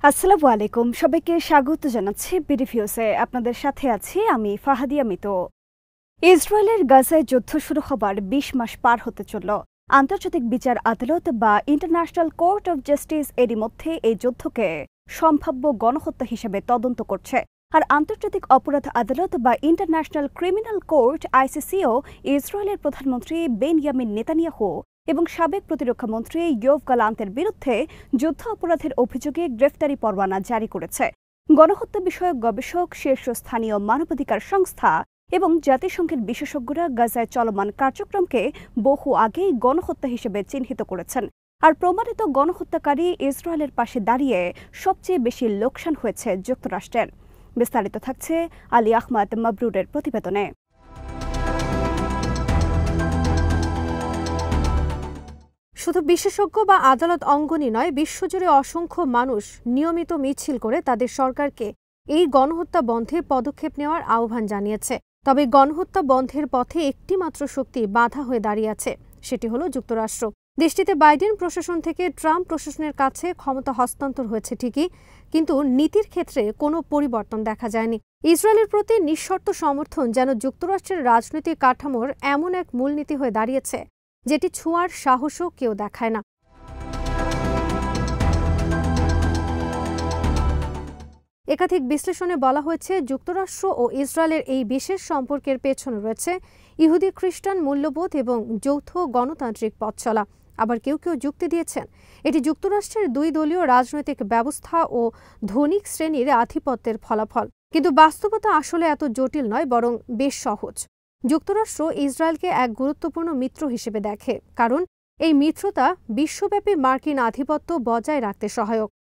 আসসালামু আলাইকুম, সবাইকে স্বাগত জানাচ্ছি বিডিভিউসে। আপনাদের সাথে আছি আমি ফাহাদিয়া মিতো। ইসরায়েলের গাজায় যুদ্ধ শুরু হবার ২০ মাস পার হতে চলল। আন্তর্জাতিক বিচার আদালত বা ইন্টারন্যাশনাল কোর্ট অব জাস্টিস এরই মধ্যে এই যুদ্ধকে সম্ভাব্য গণহত্যা হিসেবে তদন্ত করছে। আর আন্তর্জাতিক অপরাধ আদালত বা ইন্টারন্যাশনাল ক্রিমিনাল কোর্ট আইসিসিও ইসরায়েলের প্রধানমন্ত্রী বেনিয়ামিন নেতানিয়াহু এবং সাবেক প্রতিরক্ষা মন্ত্রী ইয়োভ গালান্তের বিরুদ্ধে যুদ্ধ অপরাধের অভিযোগে গ্রেফতারি পরোয়ানা জারি করেছে। গণহত্যা বিষয়ক গবেষক, শীর্ষস্থানীয় মানবাধিকার সংস্থা এবং জাতিসংঘের বিশেষজ্ঞরা গাজায় চলমান কার্যক্রমকে বহু আগেই গণহত্যা হিসেবে চিহ্নিত করেছেন। আর প্রমাণিত গণহত্যাকারী ইসরায়েলের পাশে দাঁড়িয়ে সবচেয়ে বেশি লোকসান হয়েছে যুক্তরাষ্ট্রের। বিস্তারিত থাকছে আলী আহমদ মাবরুরের প্রতিবেদনে। শুধু বিশেষজ্ঞ বা আদালত অঙ্গনই নয়, বিশ্বজুড়ে অসংখ্য মানুষ নিয়মিত মিছিল করে তাদের সরকারকে এই গণহত্যা বন্ধে পদক্ষেপ নেওয়ার আহ্বান জানিয়েছে। তবে গণহত্যা বন্ধের পথে একটি মাত্র শক্তি বাধা হয়ে দাঁড়িয়ে আছে, সেটি হলো যুক্তরাষ্ট্র। দেশটিতে বাইডেন প্রশাসন থেকে ট্রাম্প প্রশাসনের কাছে ক্ষমতা হস্তান্তর হয়েছে ঠিকই, কিন্তু নীতির ক্ষেত্রে কোনো পরিবর্তন দেখা যায়নি। ইসরায়েলের প্রতি নিঃশর্ত সমর্থন যেন যুক্তরাষ্ট্রের রাজনৈতিক কাঠামোর এমন এক মূলনীতি হয়ে দাঁড়িয়েছে যেটি ছোঁয়ার সাহসও কেউ দেখায় না। একাধিক বিশ্লেষণে বলা হয়েছে, যুক্তরাষ্ট্র ও ইসরায়েলের এই বিশেষ সম্পর্কের পেছনে রয়েছে ইহুদি খ্রিস্টান মূল্যবোধ এবং যৌথ গণতান্ত্রিক পথ চলা। আবার কেউ কেউ যুক্তি দিয়েছেন এটি যুক্তরাষ্ট্রের দুই দলীয় রাজনৈতিক ব্যবস্থা ও ধনিক শ্রেণীর আধিপত্যের ফলাফল। কিন্তু বাস্তবতা আসলে এত জটিল নয়, বরং বেশ সহজ। যুক্তরাষ্ট্র ইসরায়েলকে এক গুরুত্বপূর্ণ মিত্র হিসেবে দেখে, কারণ এই মিত্রতা বিশ্বব্যাপী মার্কিন আধিপত্য বজায় রাখতে সহায়ক।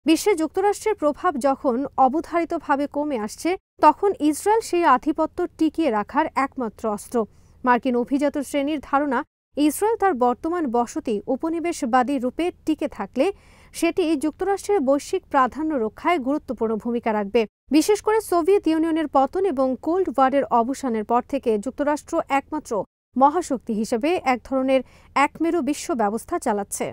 বিশ্বে যুক্তরাষ্ট্রের প্রভাব যখন অবধারিতভাবে কমে আসছে, তখন ইসরায়েল সেই আধিপত্য টিকিয়ে রাখার একমাত্র অস্ত্র। মার্কিন অভিজাত শ্রেণীর ধারণা, ইসরায়েল তার বর্তমান বসতি উপনিবেশবাদী রূপে টিকে থাকলে সেটি যুক্তরাষ্ট্রের বৈশ্বিক প্রাধান্য রক্ষায় গুরুত্বপূর্ণ ভূমিকা রাখবে। বিশেষ করে সোভিয়েত ইউনিয়নের পতন এবং কোল্ড ওয়ারের অবসানের পর থেকে যুক্তরাষ্ট্র একমাত্র মহাশক্তি হিসেবে এক ধরনের একমেরু বিশ্ব ব্যবস্থা চালাচ্ছে।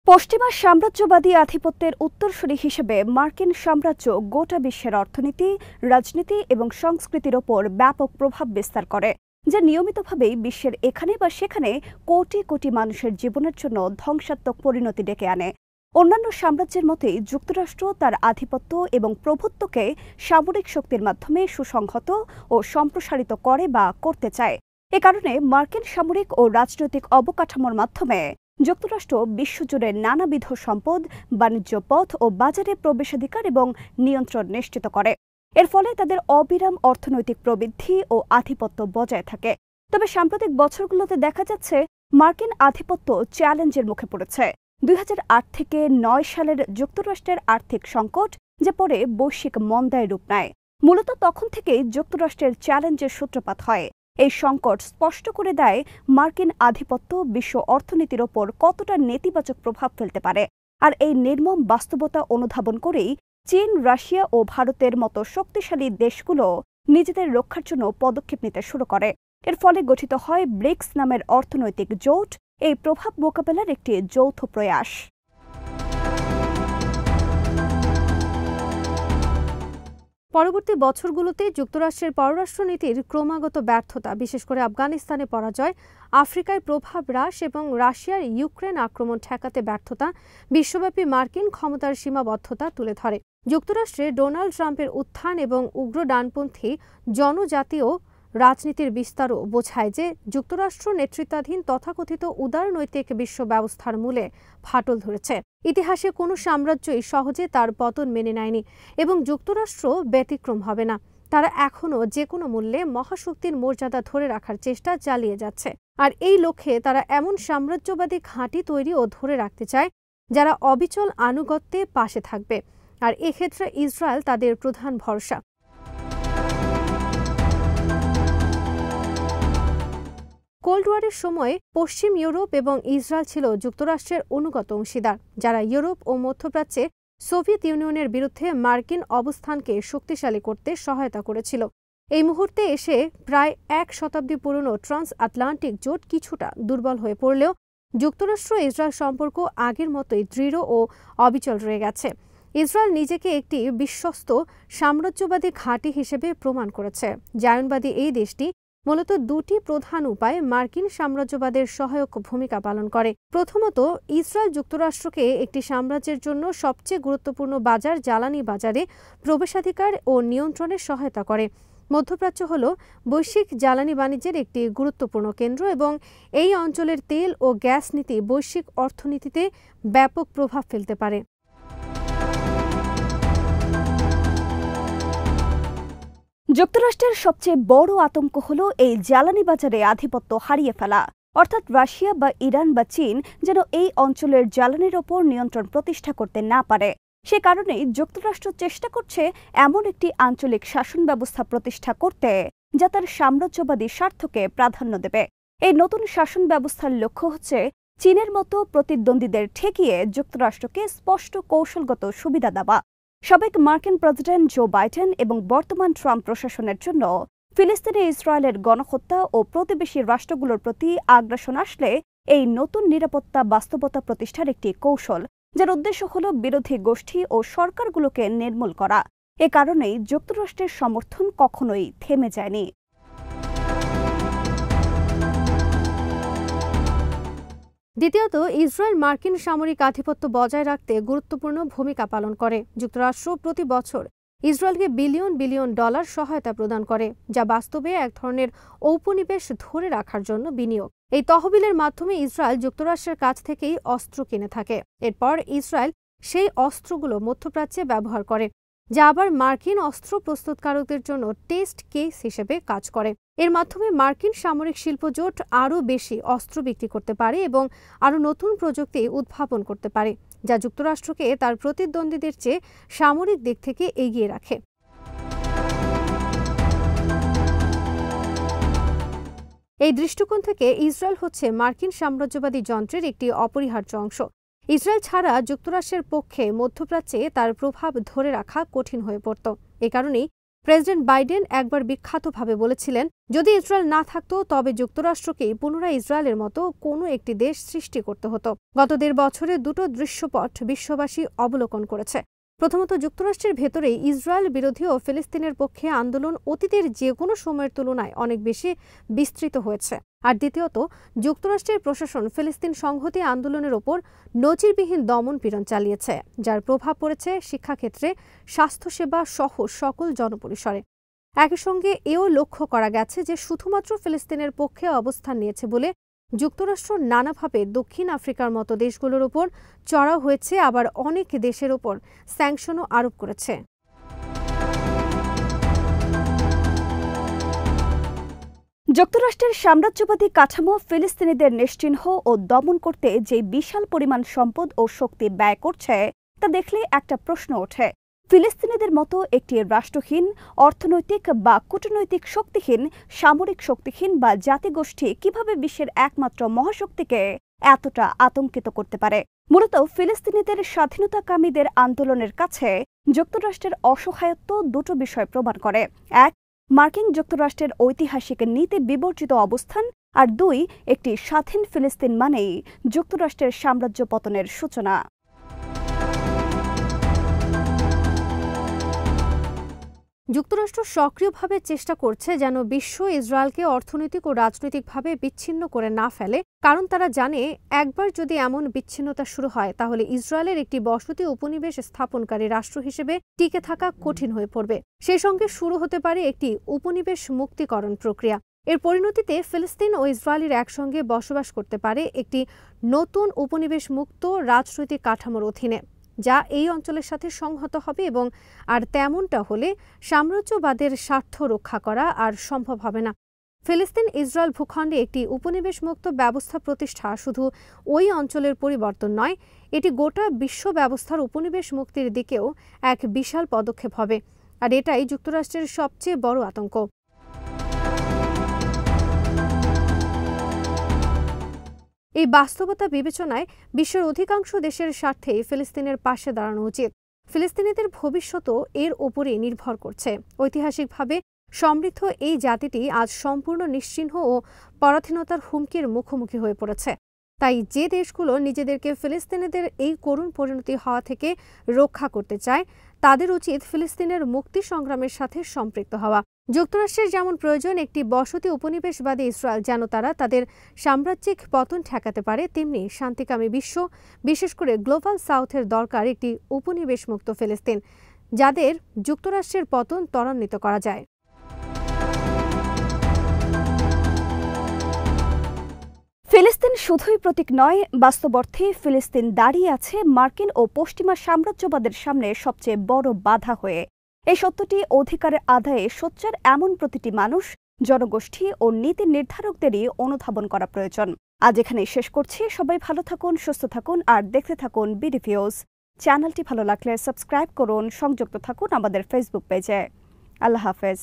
পশ্চিমা সাম্রাজ্যবাদী আধিপত্যের উত্তরসূরি হিসেবে মার্কিন সাম্রাজ্য গোটা বিশ্বের অর্থনীতি, রাজনীতি এবং সংস্কৃতির ওপর ব্যাপক প্রভাব বিস্তার করে, যা নিয়মিতভাবেই বিশ্বের এখানে বা সেখানে কোটি কোটি মানুষের জীবনের জন্য ধ্বংসাত্মক পরিণতি ডেকে আনে। অন্যান্য সাম্রাজ্যের মতোই যুক্তরাষ্ট্র তার আধিপত্য এবং প্রভুত্বকে সামরিক শক্তির মাধ্যমে সুসংহত ও সম্প্রসারিত করে বা করতে চায়। এ কারণে মার্কিন সামরিক ও রাজনৈতিক অবকাঠামোর মাধ্যমে যুক্তরাষ্ট্র বিশ্বজুড়ে নানাবিধ সম্পদ, বাণিজ্য পথ ও বাজারে প্রবেশাধিকার এবং নিয়ন্ত্রণ নিশ্চিত করে। এর ফলে তাদের অবিরাম অর্থনৈতিক প্রবৃদ্ধি ও আধিপত্য বজায় থাকে। তবে সাম্প্রতিক বছরগুলোতে দেখা যাচ্ছে মার্কিন আধিপত্য চ্যালেঞ্জের মুখে পড়েছে। ২০০৮ থেকে ৯ সালের যুক্তরাষ্ট্রের আর্থিক সংকট, যা পরে বৈশ্বিক মন্দায় রূপ নেয়, মূলত তখন থেকেই যুক্তরাষ্ট্রের চ্যালেঞ্জের সূত্রপাত হয়। এই সংকট স্পষ্ট করে দেয় মার্কিন আধিপত্য বিশ্ব অর্থনীতির ওপর কতটা নেতিবাচক প্রভাব ফেলতে পারে। আর এই নির্মম বাস্তবতা অনুধাবন করেই চীন, রাশিয়া ও ভারতের মতো শক্তিশালী দেশগুলো নিজেদের রক্ষার জন্য পদক্ষেপ নিতে শুরু করে। এর ফলে গঠিত হয় ব্রিক্স নামের অর্থনৈতিক জোট, এই প্রভাব মোকাবেলার একটি যৌথ প্রয়াস। পরবর্তী বছরগুলোতে যুক্তরাষ্ট্রের পররাষ্ট্রনীতির ক্রমাগত ব্যর্থতা, বিশেষ করে আফগানিস্তানে পরাজয়, আফ্রিকায় প্রভাব হ্রাস এবং রাশিয়ার ইউক্রেন আক্রমণ ঠেকাতে ব্যর্থতা বিশ্বব্যাপী মার্কিন ক্ষমতার সীমাবদ্ধতা তুলে ধরে। যুক্তরাষ্ট্রে ডোনাল্ড ট্রাম্পের উত্থান এবং উগ্র ডানপন্থী জনজাতীয় রাজনীতির বিস্তারও বোঝায় যে যুক্তরাষ্ট্র নেতৃত্বাধীন তথাকথিত উদারনৈতিক বিশ্ব ব্যবস্থার মূলে ফাটল ধরেছে। ইতিহাসে কোনো সাম্রাজ্যই সহজে তার পতন মেনে নেয়নি এবং যুক্তরাষ্ট্র ব্যতিক্রম হবে না। তারা এখনও যে কোনো মূল্যে মহাশক্তির মর্যাদা ধরে রাখার চেষ্টা চালিয়ে যাচ্ছে। আর এই লক্ষ্যে তারা এমন সাম্রাজ্যবাদী ঘাঁটি তৈরি ও ধরে রাখতে চায় যারা অবিচল আনুগত্যে পাশে থাকবে। আর এক্ষেত্রে ইসরায়েল তাদের প্রধান ভরসা। কোল্ড ওয়ারের সময় পশ্চিম ইউরোপ এবং ইসরায়েল ছিল যুক্তরাষ্ট্রের অনুগত অংশীদার, যারা ইউরোপ ও মধ্যপ্রাচ্যে সোভিয়েত ইউনিয়নের বিরুদ্ধে মার্কিন অবস্থানকে শক্তিশালী করতে সহায়তা করেছিল। এই মুহূর্তে এসে প্রায় 1 শতাব্দী পুরনো ট্রান্স আটলান্টিক জোট কিছুটা দুর্বল হয়ে পড়লেও যুক্তরাষ্ট্র ইসরায়েল সম্পর্ক আগের মতোই দৃঢ় ও অবিচল রয়ে গেছে। ইসরায়েল নিজেকে একটি বিশ্বস্ত সাম্রাজ্যবাদী ঘাঁটি হিসেবে প্রমাণ করেছে। জায়নবাদী এই দেশটি মূলত দুটি প্রধান উপায়ে মার্কিন সাম্রাজ্যবাদের সহায়ক ভূমিকা পালন করে। প্রথমত, ইসরায়েল যুক্তরাষ্ট্রকে একটি সাম্রাজ্যের জন্য সবচেয়ে গুরুত্বপূর্ণ বাজার জ্বালানি বাজারে প্রবেশাধিকার ও নিয়ন্ত্রণে সহায়তা করে। মধ্যপ্রাচ্য হল বৈশ্বিক জ্বালানি বাণিজ্যের একটি গুরুত্বপূর্ণ কেন্দ্র এবং এই অঞ্চলের তেল ও গ্যাস নীতি বৈশ্বিক অর্থনীতিতে ব্যাপক প্রভাব ফেলতে পারে। যুক্তরাষ্ট্রের সবচেয়ে বড় আতঙ্ক হল এই জ্বালানি বাজারে আধিপত্য হারিয়ে ফেলা, অর্থাৎ রাশিয়া বা ইরান বা চীন যেন এই অঞ্চলের জ্বালানির ওপর নিয়ন্ত্রণ প্রতিষ্ঠা করতে না পারে। সে কারণেই যুক্তরাষ্ট্র চেষ্টা করছে এমন একটি আঞ্চলিক শাসন ব্যবস্থা প্রতিষ্ঠা করতে যা তার সাম্রাজ্যবাদী স্বার্থকে প্রাধান্য দেবে। এই নতুন শাসন ব্যবস্থার লক্ষ্য হচ্ছে চীনের মতো প্রতিদ্বন্দ্বীদের ঠেকিয়ে যুক্তরাষ্ট্রকে স্পষ্ট কৌশলগত সুবিধা দেওয়া। সাবেক মার্কিন প্রেসিডেন্ট জো বাইডেন এবং বর্তমান ট্রাম্প প্রশাসনের জন্য ফিলিস্তিনে ইসরায়েলের গণহত্যা ও প্রতিবেশী রাষ্ট্রগুলোর প্রতি আগ্রাসন আসলে এই নতুন নিরাপত্তা বাস্তবতা প্রতিষ্ঠার একটি কৌশল, যার উদ্দেশ্য হল বিরোধী গোষ্ঠী ও সরকারগুলোকে নির্মূল করা। এ কারণেই যুক্তরাষ্ট্রের সমর্থন কখনোই থেমে যায়নি। দ্বিতীয়ত, ইসরায়েল মার্কিন সামরিক আধিপত্য বজায় রাখতে গুরুত্বপূর্ণ ভূমিকা পালন করে। যুক্তরাষ্ট্র প্রতি বছর ইসরায়েলকে বিলিয়ন বিলিয়ন ডলার সহায়তা প্রদান করে, যা বাস্তবে এক ধরনের ঔপনিবেশ ধরে রাখার জন্য বিনিয়োগ। এই তহবিলের মাধ্যমে ইসরায়েল যুক্তরাষ্ট্রের কাছ থেকেই অস্ত্র কিনে থাকে। এরপর ইসরায়েল সেই অস্ত্রগুলো মধ্যপ্রাচ্যে ব্যবহার করে, যা আবার মার্কিন অস্ত্র প্রস্তুতকারকদের জন্য টেস্ট কেস হিসেবে কাজ করে। এর মাধ্যমে মার্কিন সামরিক শিল্প জোট আরও বেশি অস্ত্র বিক্রি করতে পারে এবং আরও নতুন প্রযুক্তি উদ্ভাবন করতে পারে, যা যুক্তরাষ্ট্রকে তার প্রতিদ্বন্দ্বীদের চেয়ে সামরিক দিক থেকে এগিয়ে রাখে। এই দৃষ্টিকোণ থেকে ইসরায়েল হচ্ছে মার্কিন সাম্রাজ্যবাদী যন্ত্রের একটি অপরিহার্য অংশ। ইসরায়েল ছাড়া যুক্তরাষ্ট্রের পক্ষে মধ্যপ্রাচ্যে তার প্রভাব ধরে রাখা কঠিন হয়ে পড়ত। এ কারণেই প্রেসিডেন্ট বাইডেন একবার বিখ্যাতভাবে বলেছিলেন, যদি ইসরায়েল না থাকতো তবে যুক্তরাষ্ট্রকেই পুনরায় ইসরায়েলের মতো কোনো একটি দেশ সৃষ্টি করতে হতো। গত 1.5 বছরে দুটো দৃশ্যপট বিশ্ববাসী অবলোকন করেছে। প্রথমত, যুক্তরাষ্ট্রের ভেতরেই ইসরায়েল বিরোধী ও ফিলিস্তিনের পক্ষে আন্দোলন অতীতের যে কোনো সময়ের তুলনায় অনেক বেশি বিস্তৃত হয়েছে। আর দ্বিতীয়ত, যুক্তরাষ্ট্রের প্রশাসন ফিলিস্তিন সংহতি আন্দোলনের ওপর নজিরবিহীন দমন পীড়ন চালিয়েছে, যার প্রভাব পড়েছে শিক্ষাক্ষেত্রে, স্বাস্থ্যসেবা সহ সকল জনপরিসরে। একই সঙ্গে এও লক্ষ্য করা গেছে যে শুধুমাত্র ফিলিস্তিনের পক্ষে অবস্থান নিয়েছে বলে যুক্তরাষ্ট্র নানাভাবে দক্ষিণ আফ্রিকার মতো দেশগুলোর ওপর চড়াও হয়েছে, আবার অনেক দেশের ওপর স্যাংশনও আরোপ করেছে। যুক্তরাষ্ট্রের সাম্রাজ্যবাদী কাঠামো ফিলিস্তিনিদের নিশ্চিহ্ন ও দমন করতে যে বিশাল পরিমাণ সম্পদ ও শক্তি ব্যয় করছে তা দেখলে একটা প্রশ্ন ওঠে, ফিলিস্তিনিদের মতো একটি রাষ্ট্রহীন, অর্থনৈতিক বা কূটনৈতিক শক্তিহীন, সামরিক শক্তিহীন বা জাতিগোষ্ঠী কিভাবে বিশ্বের একমাত্র মহাশক্তিকে এতটা আতঙ্কিত করতে পারে? মূলত ফিলিস্তিনিদের স্বাধীনতাকামীদের আন্দোলনের কাছে যুক্তরাষ্ট্রের অসহায়ত্ব দুটো বিষয় প্রমাণ করে। এক, মার্কিন যুক্তরাষ্ট্রের ঐতিহাসিক নীতি বিবর্জিত অবস্থান, আর 2, একটি স্বাধীন ফিলিস্তিন মানেই যুক্তরাষ্ট্রের সাম্রাজ্য পতনের সূচনা। যুক্তরাষ্ট্র সক্রিয়ভাবে চেষ্টা করছে যেন বিশ্ব ইসরায়েলকে অর্থনৈতিক ও রাজনৈতিকভাবে বিচ্ছিন্ন করে না ফেলে, কারণ তারা জানে একবার যদি এমন বিচ্ছিন্নতা শুরু হয় তাহলে ইসরায়েলের একটি বসতি উপনিবেশ স্থাপনকারী রাষ্ট্র হিসেবে টিকে থাকা কঠিন হয়ে পড়বে। সেই সঙ্গে শুরু হতে পারে একটি উপনিবেশ মুক্তিকরণ প্রক্রিয়া। এর পরিণতিতে ফিলিস্তিন ও ইসরায়েলের একসঙ্গে বসবাস করতে পারে একটি নতুন উপনিবেশ মুক্ত রাজনৈতিক কাঠামোর অধীনে, যা এই অঞ্চলের সাথে সংহত হবে এবং আর তেমনটা হলে সাম্রাজ্যবাদের স্বার্থ রক্ষা করা আর সম্ভব হবে না। ফিলিস্তিন ইসরায়েল ভূখণ্ডে একটি উপনিবেশ মুক্ত ব্যবস্থা প্রতিষ্ঠা শুধু ওই অঞ্চলের পরিবর্তন নয়, এটি গোটা বিশ্ব ব্যবস্থার উপনিবেশ মুক্তির দিকেও এক বিশাল পদক্ষেপ হবে। আর এটাই যুক্তরাষ্ট্রের সবচেয়ে বড় আতঙ্ক। এই বাস্তবতা বিবেচনায় বিশ্বের অধিকাংশ দেশের স্বার্থে ফিলিস্তিনের পাশে দাঁড়ানো উচিত। ফিলিস্তিনিদের ভবিষ্যৎও এর ওপরই নির্ভর করছে। ঐতিহাসিকভাবে সমৃদ্ধ এই জাতিটি আজ সম্পূর্ণ নিশ্চিহ্ন ও পরাধীনতার হুমকির মুখোমুখি হয়ে পড়েছে। তাই যে দেশগুলো নিজেদেরকে ফিলিস্তিনিদের এই করুণ পরিণতি হওয়া থেকে রক্ষা করতে চায়, তাদের উচিত ফিলিস্তিনের মুক্তি সংগ্রামের সাথে সম্পৃক্ত হওয়া। যুক্তরাষ্ট্রের যেমন প্রয়োজন একটি বসতি উপনিবেশবাদী ইসরায়েল, যেন তারা তাদের সাম্রাজ্যিক পতন ঠেকাতে পারে, তেমনি শান্তিকামী বিশ্ব, বিশেষ করে গ্লোবাল সাউথের দরকার একটি উপনিবেশমুক্ত ফিলিস্তিন, যাদের যুক্তরাষ্ট্রের পতন ত্বরান্বিত করা যায়। ফিলিস্তিন শুধুই প্রতীক নয়, বাস্তব অর্থে ফিলিস্তিন দাঁড়িয়ে আছে মার্কিন ও পশ্চিমা সাম্রাজ্যবাদের সামনে সবচেয়ে বড় বাধা হয়ে। এই সত্যটি অধিকারের আদায়ে সোচ্চার এমন প্রতিটি মানুষ, জনগোষ্ঠী ও নীতি নির্ধারকদেরই অনুধাবন করা প্রয়োজন। আজ এখানেই শেষ করছি। সবাই ভালো থাকুন, সুস্থ থাকুন আর দেখতে থাকুন বিডিভিউজ। চ্যানেলটি ভালো লাগলে সাবস্ক্রাইব করুন, সংযুক্ত থাকুন আমাদের ফেসবুক পেজে। আল্লাহ হাফেজ।